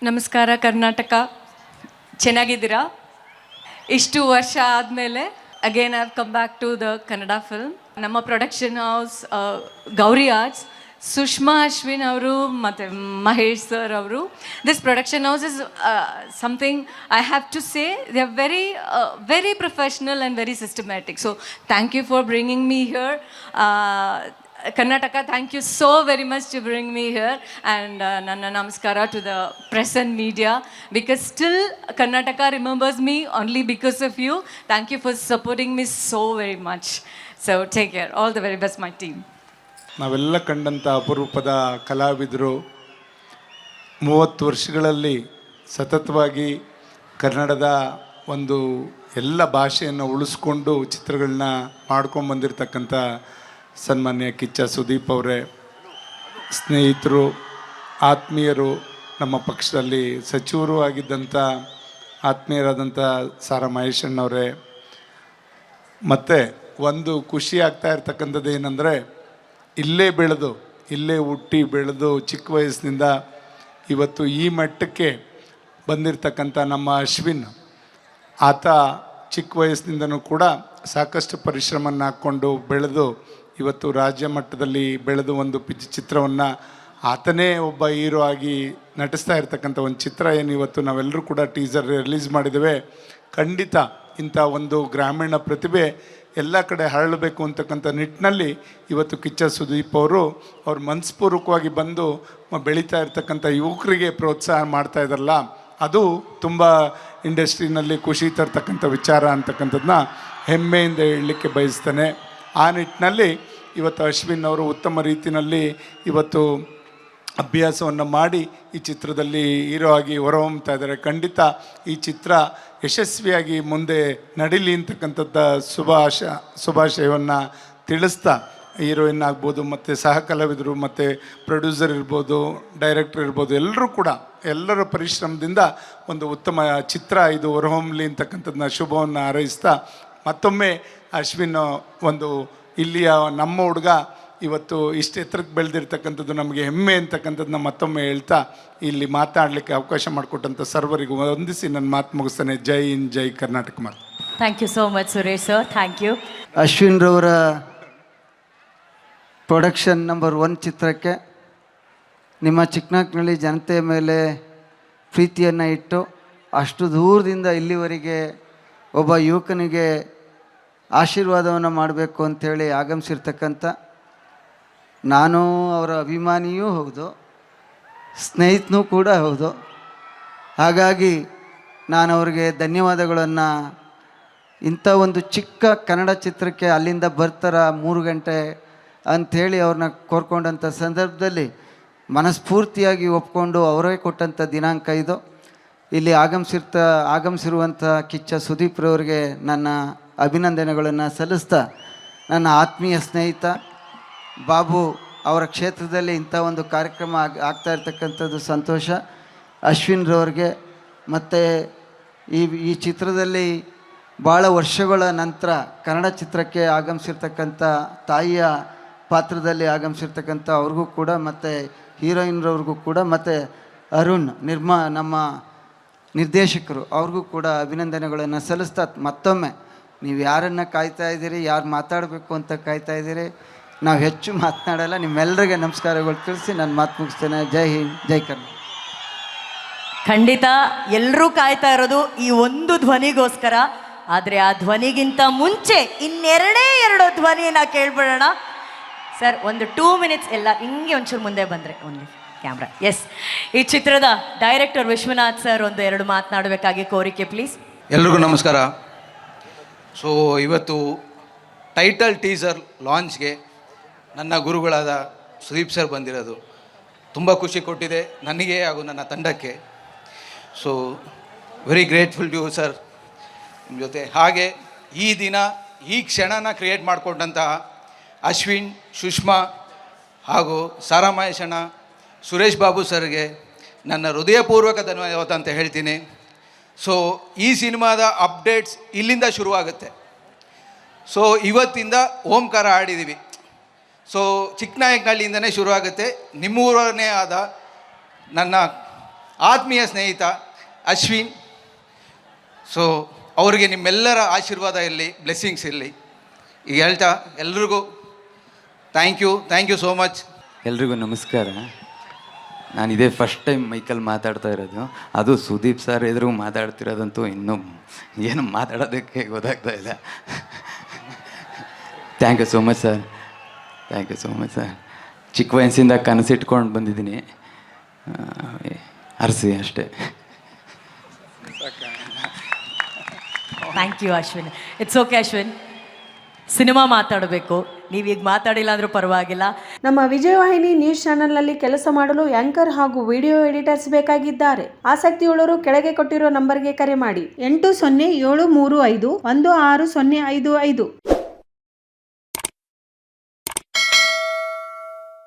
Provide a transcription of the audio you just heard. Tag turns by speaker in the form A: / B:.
A: ನಮಸ್ಕಾರ ಕರ್ನಾಟಕ, ಚೆನ್ನಾಗಿದ್ದೀರಾ? ಇಷ್ಟು ವರ್ಷ ಆದಮೇಲೆ again I have come back to the Kannada film. ನಮ್ಮ production house Gauri arts, Sushma Ashwin ಅವರು ಮತ್ತು ಮಹೇಶ್ ಸರ್ ಅವರು. This production house is something I have to say they are very professional and very systematic. So thank you for bringing me here. Karnataka, thank you so very much to bring me here, and Nanna Namaskara to the press and media, because still Karnataka remembers me only because of you. Thank you for supporting me so very much. So take care. All the very best, my team.
B: ನಾವೆಲ್ಲ ಕಂಡಂಥ ಅಪರೂಪದ ಕಲಾವಿದರು 30 ವರ್ಷಗಳಲ್ಲಿ ಸತತವಾಗಿ ಕನ್ನಡದ ಒಂದು ಎಲ್ಲ ಭಾಷೆಯನ್ನು ಉಳಿಸ್ಕೊಂಡು ಚಿತ್ರಗಳನ್ನ ಮಾಡ್ಕೊಂಬಂದಿರತಕ್ಕಂಥ ಸನ್ಮಾನ್ಯ ಕಿಚ್ಚ ಸುದೀಪ್ ಅವರೇ, ಸ್ನೇಹಿತರು, ಆತ್ಮೀಯರು, ನಮ್ಮ ಪಕ್ಷದಲ್ಲಿ ಸಚಿವರು ಆಗಿದ್ದಂಥ ಆತ್ಮೀಯರಾದಂಥ ಸಾರಾ ಮಹೇಶಣ್ಣವರೇ, ಮತ್ತು ಒಂದು ಖುಷಿ ಆಗ್ತಾ ಇರ್ತಕ್ಕಂಥದ್ದು ಏನಂದರೆ, ಇಲ್ಲೇ ಬೆಳೆದು ಇಲ್ಲೇ ಹುಟ್ಟಿ ಬೆಳೆದು ಚಿಕ್ಕ ವಯಸ್ಸಿನಿಂದ ಇವತ್ತು ಈ ಮಟ್ಟಕ್ಕೆ ಬಂದಿರತಕ್ಕಂಥ ನಮ್ಮ ಅಶ್ವಿನ್, ಆತ ಚಿಕ್ಕ ವಯಸ್ಸಿನಿಂದನೂ ಕೂಡ ಸಾಕಷ್ಟು ಪರಿಶ್ರಮವನ್ನು ಹಾಕ್ಕೊಂಡು ಬೆಳೆದು ಇವತ್ತು ರಾಜ್ಯ ಮಟ್ಟದಲ್ಲಿ ಬೆಳೆದು ಒಂದು ಚಿತ್ರವನ್ನು ಆತನೇ ಒಬ್ಬ ಹೀರೋ ಆಗಿ ನಟಿಸ್ತಾ ಇರ್ತಕ್ಕಂಥ ಒಂದು ಚಿತ್ರ ಏನು ಇವತ್ತು ನಾವೆಲ್ಲರೂ ಕೂಡ ಟೀಸರ್ ರಿಲೀಸ್ ಮಾಡಿದ್ದೇವೆ. ಖಂಡಿತ ಇಂಥ ಒಂದು ಗ್ರಾಮೀಣ ಪ್ರತಿಭೆ ಎಲ್ಲ ಕಡೆ ಹರಳಬೇಕು ಅಂತಕ್ಕಂಥ ನಿಟ್ಟಿನಲ್ಲಿ ಇವತ್ತು ಕಿಚ್ಚ ಸುದೀಪ್ ಅವರು ಅವ್ರ ಮನಸ್ಪೂರ್ವಕವಾಗಿ ಬಂದು ಬೆಳೀತಾ ಇರ್ತಕ್ಕಂಥ ಯುವಕರಿಗೆ ಪ್ರೋತ್ಸಾಹ ಮಾಡ್ತಾ ಇದ್ದಾರಲ್ಲ, ಅದು ತುಂಬ ಇಂಡಸ್ಟ್ರಿನಲ್ಲಿ ಖುಷಿ ತರ್ತಕ್ಕಂಥ ವಿಚಾರ ಅಂತಕ್ಕಂಥದ್ದನ್ನ ಹೆಮ್ಮೆಯಿಂದ ಹೇಳಲಿಕ್ಕೆ ಬಯಸ್ತಾನೆ. ಆ ನಿಟ್ಟಿನಲ್ಲಿ ಇವತ್ತು ಅಶ್ವಿನ್ ಅವರು ಉತ್ತಮ ರೀತಿಯಲ್ಲಿ ಇವತ್ತು ಅಭ್ಯಾಸವನ್ನು ಮಾಡಿ ಈ ಚಿತ್ರದಲ್ಲಿ ಹೀರೋ ಆಗಿ ಹೊರಹೊಮ್ಮತಾ ಇದ್ದಾರೆ. ಖಂಡಿತ ಈ ಚಿತ್ರ ಯಶಸ್ವಿಯಾಗಿ ಮುಂದೆ ನಡೀಲಿ ಅಂತಕ್ಕಂಥದ್ದ ಶುಭಾಶಯವನ್ನು ತಿಳಿಸ್ತಾ, ಹೀರೋಯಿನ್ ಆಗ್ಬೋದು ಮತ್ತು ಸಹ ಕಲಾವಿದರು ಮತ್ತು ಪ್ರೊಡ್ಯೂಸರ್ ಇರ್ಬೋದು, ಡೈರೆಕ್ಟರ್ ಇರ್ಬೋದು, ಎಲ್ಲರೂ ಕೂಡ ಎಲ್ಲರ ಪರಿಶ್ರಮದಿಂದ ಒಂದು ಉತ್ತಮ ಚಿತ್ರ ಇದು ಹೊರಹೊಮ್ಮಲಿ ಅಂತಕ್ಕಂಥದ್ದನ್ನ ಶುಭವನ್ನು ಹಾರೈಸ್ತಾ, ಮತ್ತೊಮ್ಮೆ ಅಶ್ವಿನ್ ಒಂದು ಇಲ್ಲಿಯ ನಮ್ಮ ಹುಡುಗ ಇವತ್ತು ಇಷ್ಟು ಎತ್ತರಕ್ಕೆ ಬೆಳೆದಿರ್ತಕ್ಕಂಥದ್ದು ನಮಗೆ ಹೆಮ್ಮೆ ಅಂತಕ್ಕಂಥದ್ದನ್ನ ಮತ್ತೊಮ್ಮೆ ಹೇಳ್ತಾ ಇಲ್ಲಿ ಮಾತಾಡಲಿಕ್ಕೆ ಅವಕಾಶ ಮಾಡಿಕೊಟ್ಟಂಥ ಸರ್ವರಿಗೂ ವಂದಿಸಿ ನನ್ನ ಮಾತು ಮುಗಿಸ್ತೇನೆ. ಜೈ ಹಿಂದ್, ಜೈ ಕರ್ನಾಟಕ ಮಾತು.
C: Thank you so much Suresh sir, thank you.
D: Ashwin ರವರ ಪ್ರೊಡಕ್ಷನ್ ನಂಬರ್ 1 ಚಿತ್ರಕ್ಕೆ ನಿಮ್ಮ ಚಿಕ್ಕನಾಕ್ನಳ್ಳಿ ಜನತೆಯ ಮೇಲೆ ಪ್ರೀತಿಯನ್ನು ಇಟ್ಟು ಅಷ್ಟು ದೂರದಿಂದ ಇಲ್ಲಿವರೆಗೆ ಒಬ್ಬ ಯುವಕನಿಗೆ ಆಶೀರ್ವಾದವನ್ನು ಮಾಡಬೇಕು ಅಂಥೇಳಿ ಆಗಮಿಸಿರ್ತಕ್ಕಂಥ, ನಾನು ಅವರ ಅಭಿಮಾನಿಯೂ ಹೌದು, ಸ್ನೇಹಿತನೂ ಕೂಡ ಹೌದು. ಹಾಗಾಗಿ ನಾನು ಅವರಿಗೆ ಧನ್ಯವಾದಗಳನ್ನು, ಇಂಥ ಒಂದು ಚಿಕ್ಕ ಕನ್ನಡ ಚಿತ್ರಕ್ಕೆ ಅಲ್ಲಿಂದ ಬರ್ತಾರ 3 ಗಂಟೆ ಅಂಥೇಳಿ ಅವ್ರನ್ನ ಕೋರ್ಕೊಂಡಂಥ ಸಂದರ್ಭದಲ್ಲಿ ಮನಸ್ಫೂರ್ತಿಯಾಗಿ ಒಪ್ಕೊಂಡು ಅವರೇ ಕೊಟ್ಟಂಥ ದಿನಾಂಕ ಇದು. ಇಲ್ಲಿ ಆಗಮಿಸಿರುವಂಥ ಕಿಚ್ಚ ಸುದೀಪ್ರವ್ರಿಗೆ ನನ್ನ ಅಭಿನಂದನೆಗಳನ್ನು ಸಲ್ಲಿಸ್ತಾ, ನನ್ನ ಆತ್ಮೀಯ ಸ್ನೇಹಿತ ಬಾಬು ಅವರ ಕ್ಷೇತ್ರದಲ್ಲಿ ಇಂಥ ಒಂದು ಕಾರ್ಯಕ್ರಮ ಆಗ್ತಾ ಇರ್ತಕ್ಕಂಥದ್ದು ಸಂತೋಷ. ಅಶ್ವಿನ್ ರವ್ರಿಗೆ ಮತ್ತು ಈ ಚಿತ್ರದಲ್ಲಿ ಭಾಳ ವರ್ಷಗಳ ನಂತರ ಕನ್ನಡ ಚಿತ್ರಕ್ಕೆ ಆಗಮಿಸಿರ್ತಕ್ಕಂಥ ತಾಯಿಯ ಪಾತ್ರದಲ್ಲಿ ಆಗಮಿಸಿರ್ತಕ್ಕಂಥ ಅವ್ರಿಗೂ ಕೂಡ, ಮತ್ತು ಹೀರೋಯಿನ್ರವ್ರಿಗೂ ಕೂಡ, ಮತ್ತು ಅರುಣ್ ನಮ್ಮ ನಿರ್ದೇಶಕರು ಅವ್ರಿಗೂ ಕೂಡ ಅಭಿನಂದನೆಗಳನ್ನು ಸಲ್ಲಿಸ್ತಾ, ಮತ್ತೊಮ್ಮೆ ನೀವು ಯಾರನ್ನು ಕಾಯ್ತಾ ಇದ್ದೀರಿ, ಯಾರು ಮಾತಾಡಬೇಕು ಅಂತ ಕಾಯ್ತಾ ಇದ್ದೀರಿ, ನಾವು ಹೆಚ್ಚು ಮಾತನಾಡಲ್ಲ. ನಿಮ್ಮೆಲ್ಲರಿಗೆ ನಮಸ್ಕಾರಗಳು ತಿಳಿಸಿ ನನ್ನ ಮಾತು ಮುಗಿಸ್ತೇನೆ. ಜೈ ಹಿಂದ್, ಜೈ ಕರ್ನಾಟಕ.
C: ಖಂಡಿತ ಎಲ್ಲರೂ ಕಾಯ್ತಾ ಇರೋದು ಈ ಒಂದು ಧ್ವನಿಗೋಸ್ಕರ. ಆದರೆ ಆ ಧ್ವನಿಗಿಂತ ಮುಂಚೆ ಇನ್ನೆರಡು ಧ್ವನಿಯನ್ನು ಕೇಳ್ಬಿಡೋಣ ಸರ್. ಒಂದು 2 ಮಿನಿಟ್ಸ್ ಎಲ್ಲ ಹಿಂಗೆ ಒಂಚೂರು ಮುಂದೆ ಬಂದರೆ ಓನ್ಲಿ ಕ್ಯಾಮ್ರಾ. ಎಸ್, ಈ ಚಿತ್ರದ ಡೈರೆಕ್ಟರ್ ವಿಶ್ವನಾಥ್ ಸರ್ ಒಂದು 2 ಮಾತನಾಡಬೇಕಾಗಿ ಕೋರಿಕೆ ಪ್ಲೀಸ್.
E: ಎಲ್ರಿಗೂ ನಮಸ್ಕಾರ. ಸೊ ಇವತ್ತು ಟೈಟಲ್ ಟೀಸರ್ ಲಾಂಚ್ಗೆ ನನ್ನ ಗುರುಗಳಾದ ಸುದೀಪ್ ಸರ್ ಬಂದಿರೋದು ತುಂಬ ಖುಷಿ ಕೊಟ್ಟಿದೆ ನನಗೆ ಹಾಗೂ ನನ್ನ ತಂಡಕ್ಕೆ. So very grateful to you sir ನಿಮ್ಮ ಜೊತೆ. ಹಾಗೆ ಈ ದಿನ ಈ ಕ್ಷಣನ ಕ್ರಿಯೇಟ್ ಮಾಡಿಕೊಂಡಂತಹ ಅಶ್ವಿನ್, ಸುಷ್ಮಾ ಹಾಗೂ ಸಾರಾ ಮಹೇಶಣ್ಣ, ಸುರೇಶ್ ಬಾಬು ಸರ್ಗೆ ನನ್ನ ಹೃದಯಪೂರ್ವಕ ಧನ್ಯವಾದ ಅಂತ ಹೇಳ್ತೀನಿ. ಸೊ ಈ ಸಿನಿಮಾದ ಅಪ್ಡೇಟ್ಸ್ ಇಲ್ಲಿಂದ ಶುರುವಾಗುತ್ತೆ. ಸೊ ಇವತ್ತಿಂದ ಓಂಕಾರ ಆಡಿದ್ದೀವಿ. ಸೊ ಚಿಕ್ಕನಾಯಕನಹಳ್ಳಿಯಿಂದನೇ ಶುರುವಾಗುತ್ತೆ. ನಿಮ್ಮೂರನೇ ಆದ ನನ್ನ ಆತ್ಮೀಯ ಸ್ನೇಹಿತ ಅಶ್ವಿನ್. ಸೊ ಅವರಿಗೆ ನಿಮ್ಮೆಲ್ಲರ ಆಶೀರ್ವಾದ ಇರಲಿ, ಬ್ಲೆಸ್ಸಿಂಗ್ಸ್ ಇರಲಿ. ಈಗ ಹೇಳ್ತಾ ಎಲ್ರಿಗೂ ಥ್ಯಾಂಕ್ ಯು ಸೋ ಮಚ್.
F: ಎಲ್ರಿಗೂ ನಮಸ್ಕಾರ. ನಾನು ಇದೇ ಫಸ್ಟ್ ಟೈಮ್ ಮೈಕಲ್ಲಿ ಮಾತಾಡ್ತಾ ಇರೋದು, ಅದು ಸುದೀಪ್ ಸರ್ ಎದುರು ಮಾತಾಡ್ತಿರೋದಂತೂ ಇನ್ನೂ ಏನು ಮಾತಾಡೋದಕ್ಕೆ ಗೊತ್ತಾಗ್ತಾ ಇಲ್ಲ. Thank you so much sir, thank you so much sir. ಚಿಕ್ಕ ವಯಸ್ಸಿಂದ ಕನಸಿಟ್ಕೊಂಡು ಬಂದಿದ್ದೀನಿ, ಅರಸಿ ಅಷ್ಟೇ.
C: Thank you Ashwin. It's okay Ashwin, cinema ಮಾತಾಡಬೇಕು, ನೀವೀಗ ಮಾತಾಡಿಲ್ಲ ಅಂದರೂ ಪರವಾಗಿಲ್ಲ.
G: ನಮ್ಮ ವಿಜಯವಾಹಿನಿ ನ್ಯೂಸ್ ಚಾನೆಲ್ನಲ್ಲಿ ಕೆಲಸ ಮಾಡಲು ಆಂಕರ್ ಹಾಗೂ ವಿಡಿಯೋ ಎಡಿಟರ್ಸ್ ಬೇಕಾಗಿದ್ದಾರೆ. ಆಸಕ್ತಿಯುಳ್ಳವರು ಕೆಳಗೆ ಕೊಟ್ಟಿರೋ ನಂಬರ್ಗೆ ಕರೆ ಮಾಡಿ. 8073516055.